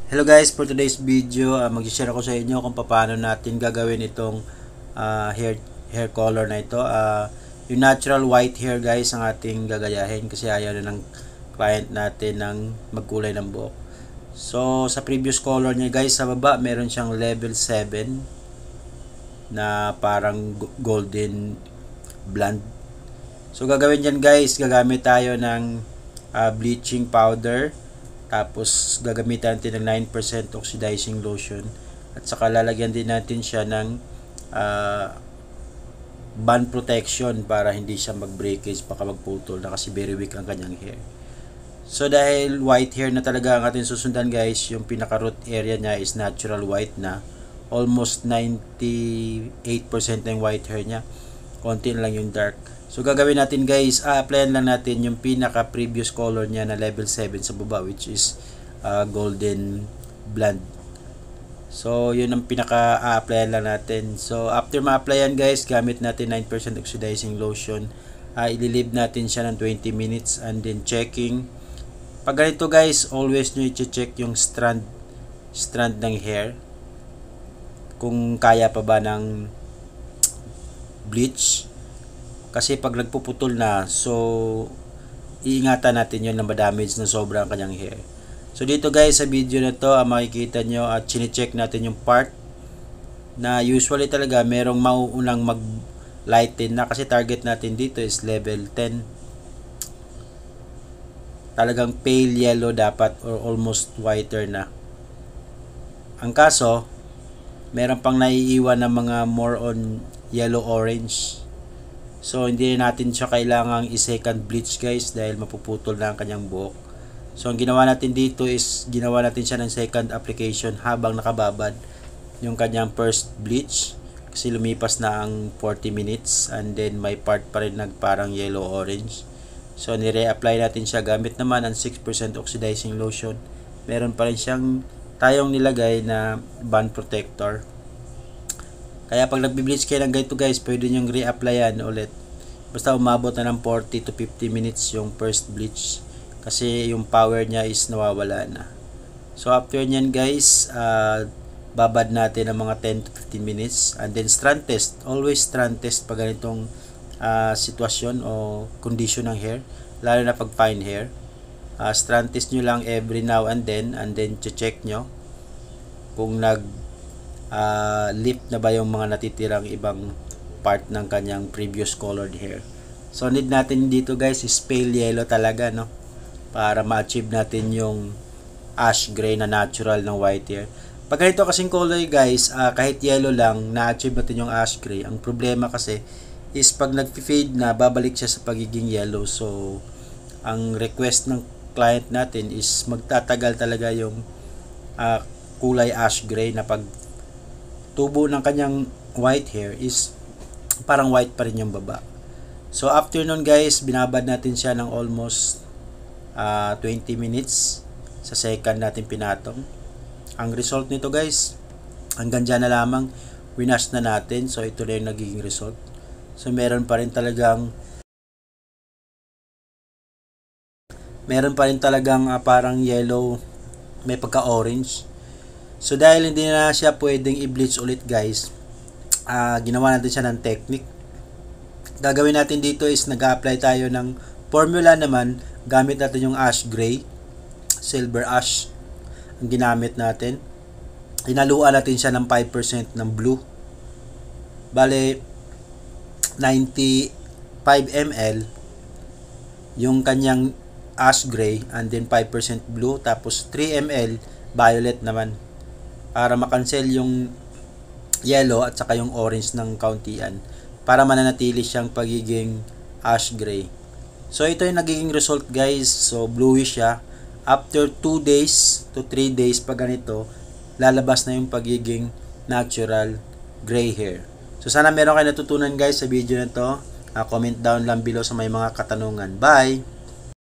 Hello guys, for today's video, mag-share ako sa inyo kung paano natin gagawin itong hair color na ito. Yung natural white hair guys ang ating gagayahin kasi ayaw na ng client natin ng magkulay ng buhok. So sa previous color niya guys, sa baba meron siyang level 7 na parang golden blonde. So gagawin dyan guys, gagamit tayo ng bleaching powder. Tapos gagamitan natin ng 9% oxidizing lotion at saka lalagyan din natin siya ng band protection para hindi siya mag-breakage baka magputol na kasi very weak ang kanyang hair. So dahil white hair na talaga ang ating susundan guys, yung pinaka root area niya is natural white na. Almost 98% na yung white hair niya. Konti na lang yung dark. So gagawin natin guys, applyan lang natin yung pinaka previous color niya na level 7 sa baba, which is golden blonde. So yun ang pinaka applyan lang natin. So after ma-applyan guys, gamit natin 9% oxidizing lotion. Ililib natin siya ng 20 minutes and then checking. Pag ganito guys, always nyo i-check yung strand ng hair. Kung kaya pa ba ng bleach. Kasi pag nagpuputol na, so iingatan natin yun na ma-damage na sobra ang kanyang hair. So dito guys sa video na to, makikita nyo at chine-check natin yung part na usually talaga merong mauunang mag-lighten na kasi target natin dito is level 10. Talagang pale yellow dapat or almost whiter na. Ang kaso, meron pang naiiwan na mga more on yellow orange. So hindi natin siya kailangang i-second bleach guys dahil mapuputol na ang kanyang buhok. So ang ginawa natin dito is ginawa natin siya ng second application habang nakababad yung kanyang first bleach kasi lumipas na ang 40 minutes and then may part pa rin parang yellow orange. So nire-apply natin siya gamit naman ang 6% oxidizing lotion. Meron pa rin siyang tayong nilagay na band protector. Kaya pag nagbi-bleach kayo ng ganito guys, pwede nyo re-applyan ulit. Basta umabot na ng 40 to 50 minutes yung first bleach. Kasi yung power niya is nawawala na. So after nyan guys, babad natin ng mga 10 to 15 minutes. And then strand test. Always strand test pag ganitong sitwasyon o condition ng hair. Lalo na pag fine hair. Strand test nyo lang every now and then check nyo kung lift na ba yung mga natitirang ibang part ng kanyang previous colored hair. So need natin dito guys is pale yellow talaga, no, para ma-achieve natin yung ash gray na natural ng white hair. Pag ganito kasing color guys, kahit yellow lang na-achieve natin yung ash gray. Ang problema kasi is pag nag-fade na, babalik siya sa pagiging yellow. So ang request ng client natin is magtatagal talaga yung kulay ash gray na pag tubo ng kanyang white hair is parang white pa rin yung baba. So after nun guys, binabad natin siya ng almost 20 minutes sa second natin pinatong. Ang result nito guys, hanggang dyan na lamang, winash na natin. So ito na yung nagiging result. So meron pa rin talagang parang yellow, may pagka-orange. So dahil hindi na siya pwedeng i-bleach ulit guys, ginawa natin siya ng technique. Gagawin natin dito is nag-apply tayo ng formula naman. Gamit natin yung ash gray, silver ash ang ginamit natin. Inaluan natin siya ng 5% ng blue. Bale 95 ml yung kanyang ash gray and then 5% blue, tapos 3 ml violet naman para makancel yung yellow at saka yung orange ng kauntian para mananatili siyang pagiging ash gray. So ito yung nagiging result guys. So bluish siya. After 2 days to 3 days pag ganito, lalabas na yung pagiging natural gray hair. So sana meron kayo natutunan guys sa video na to. Comment down lang below sa may mga katanungan. Bye!